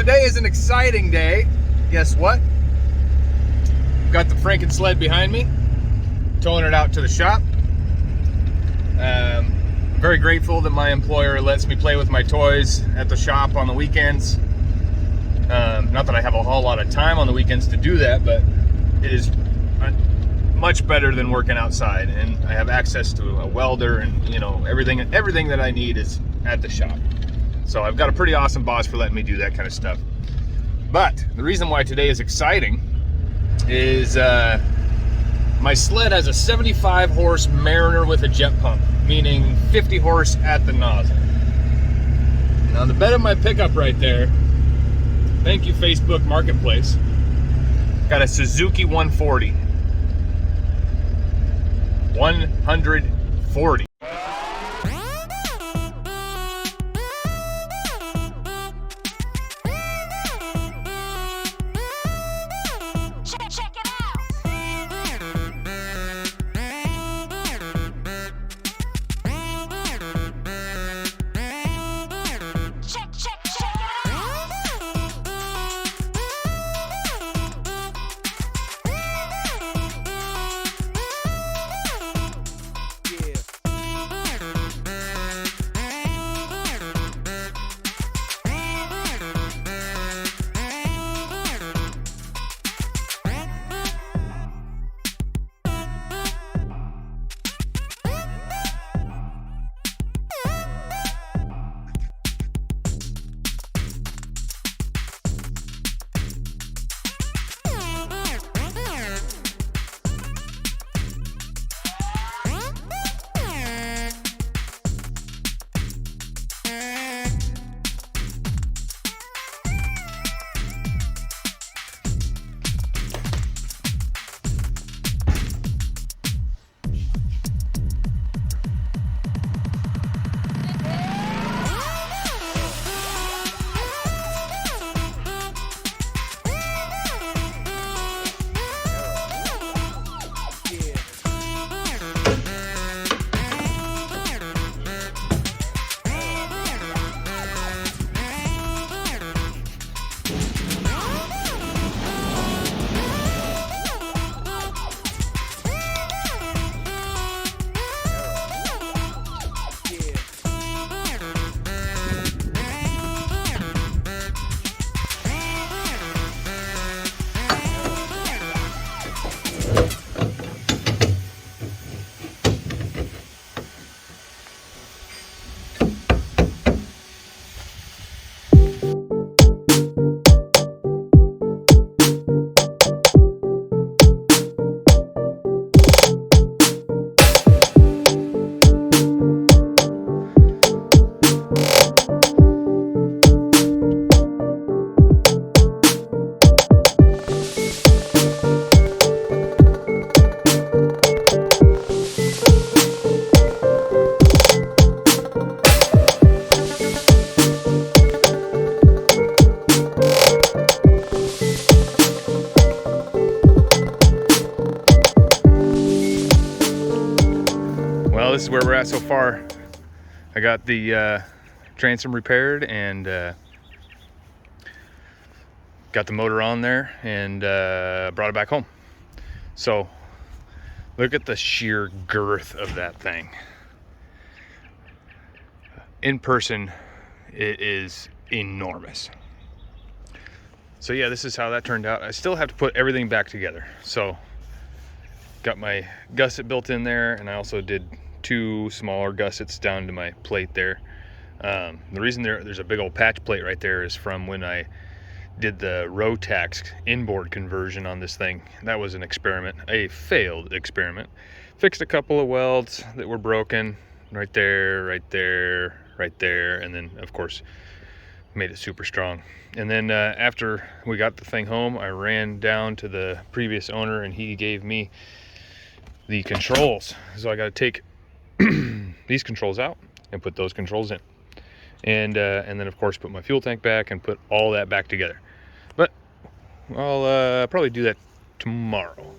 today is an exciting day. Guess what? Got the frankensled behind me, towing it out to the shop. I'm very grateful that my employer lets me play with my toys at the shop on the weekends. Not that I have a whole lot of time on the weekends to do that, but it is much better than working outside, and I have access to a welder, and you know, everything that I need is at the shop. So I've got a pretty awesome boss for letting me do that kind of stuff. But the reason why today is exciting is my sled has a 75 horse Mariner with a jet pump, meaning 50 horse at the nozzle. Now the bed of my pickup right there, thank you Facebook Marketplace, got a Suzuki 140. 140. Well, this is where we're at so far. I got the transom repaired and got the motor on there and brought it back home. So look at the sheer girth of that thing. In person, it is enormous. So yeah, this is how that turned out. I still have to put everything back together. So got my gusset built in there, and I also did 2 smaller gussets down to my plate there. The reason there's a big old patch plate right there is from when I did the Rotax inboard conversion on this thing. That was an experiment, a failed experiment. Fixed a couple of welds that were broken right there, right there, right there, and then of course made it super strong. And then after we got the thing home, I ran down to the previous owner and he gave me the controls. So I got to take these controls out and put those controls in, and then of course put my fuel tank back and put all that back together. But I'll probably do that tomorrow.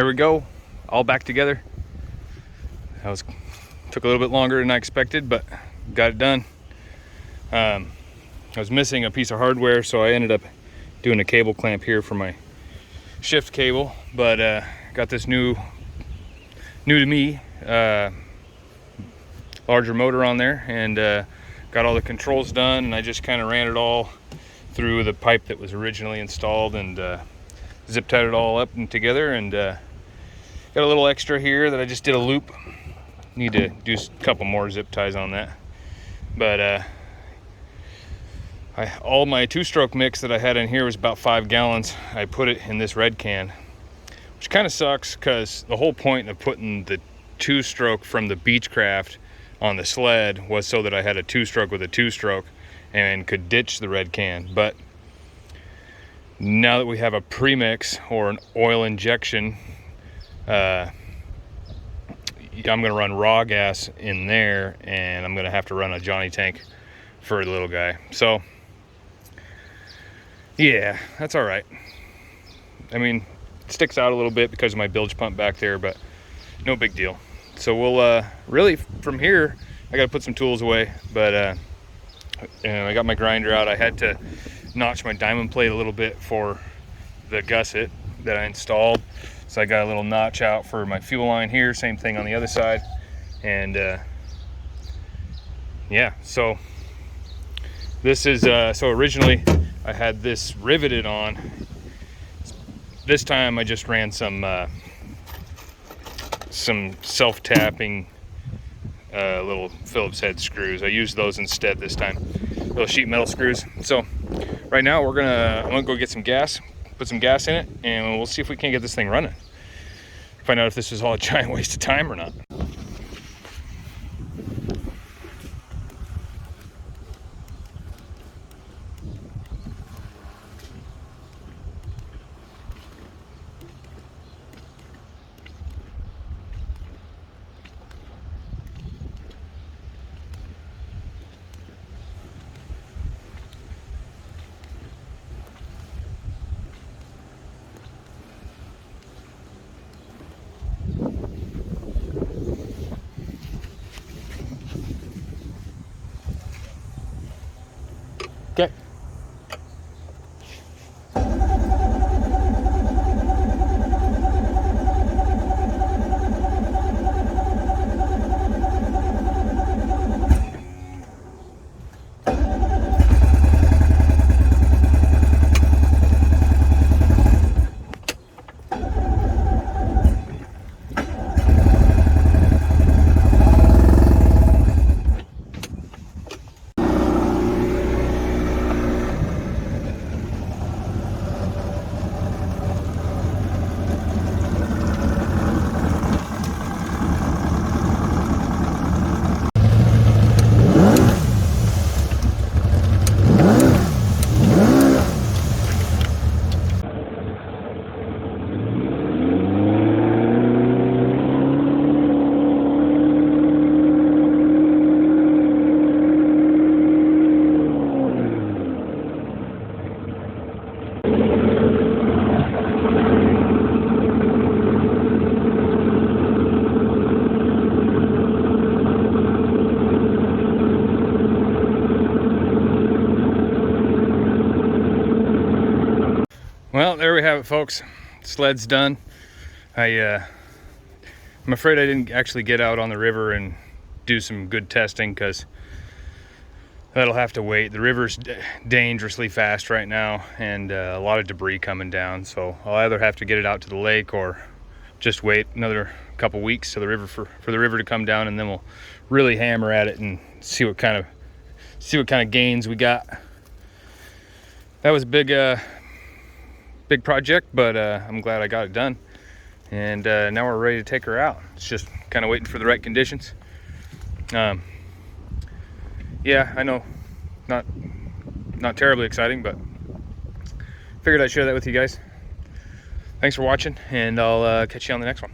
there we go, all back together. Took a little bit longer than I expected, but got it done. I was missing a piece of hardware, so I ended up doing a cable clamp here for my shift cable, but got this new to me larger motor on there, and got all the controls done, and I just kind of ran it all through the pipe that was originally installed, and zip tied it all up and together, and got a little extra here that I just did a loop. Need to do a couple more zip ties on that, but all my two-stroke mix that I had in here was about 5 gallons. I put it in this red can, which kind of sucks because the whole point of putting the two-stroke from the Beechcraft on the sled was so that I had a two-stroke with a two-stroke and could ditch the red can. But now that we have a premix or an oil injection, I'm gonna run raw gas in there, and I'm gonna have to run a Johnny tank for the little guy. So yeah, that's all right. I mean, it sticks out a little bit because of my bilge pump back there, but no big deal. So we'll really, from here, I gotta put some tools away, but I got my grinder out. I had to notch my diamond plate a little bit for the gusset that I installed. So I got a little notch out for my fuel line here, same thing on the other side. And yeah, so this is, so originally I had this riveted on. This time I just ran some self-tapping little Phillips head screws. I used those instead this time, little sheet metal screws. So right now I'm gonna go get some gas, put some gas in it, and we'll see if we can't get this thing running. Find out if this is all a giant waste of time or not. Okay. Well, there we have it, folks. Sled's done. I'm afraid I didn't actually get out on the river and do some good testing, because that'll have to wait. The river's dangerously fast right now, and a lot of debris coming down. So I'll either have to get it out to the lake or just wait another couple weeks to the river for the river to come down, and then we'll really hammer at it and see what kind of gains we got. That was a big project, but I'm glad I got it done, and now we're ready to take her out. It's just kind of waiting for the right conditions. Yeah, I know, not terribly exciting, but figured I'd share that with you guys. Thanks for watching, and I'll catch you on the next one.